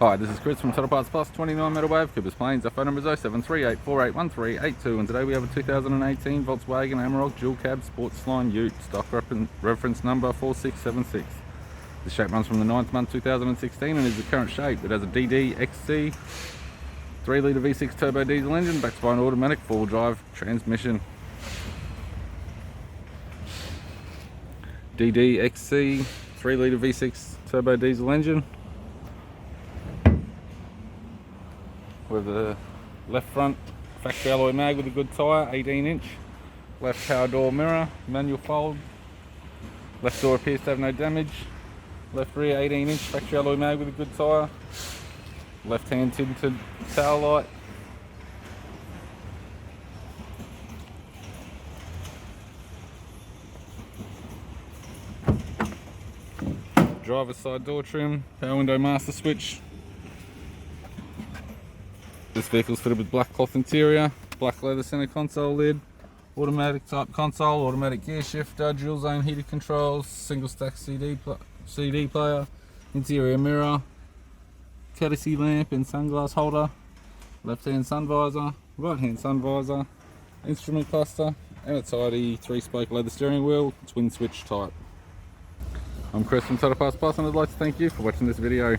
Hi, this is Chris from Total Parts Plus, 29 Meadow Ave, Coopers Plains. Our phone number is 0738481382, and today we have a 2018 Volkswagen Amarok dual cab SportsLine Ute, stock reference number 4676. The shape runs from the 9th month 2016 and is the current shape. It has a DDXC 3-litre V6 turbo diesel engine backed by an automatic 4-wheel drive transmission. DDXC 3-litre V6 turbo diesel engine with a left front factory alloy mag with a good tyre, 18-inch, left power door mirror, manual fold, left door appears to have no damage, left rear 18-inch factory alloy mag with a good tyre, left hand tinted tail light, driver's side door trim, power window master switch. This vehicle is fitted with black cloth interior, black leather center console lid, automatic type console, automatic gear shifter, dual zone heated controls, single stack CD player, interior mirror, courtesy lamp and sunglass holder, left hand sun visor, right hand sun visor, instrument cluster, and a tidy 3-spoke leather steering wheel, twin switch type. I'm Chris from Total Parts Plus, and I'd like to thank you for watching this video.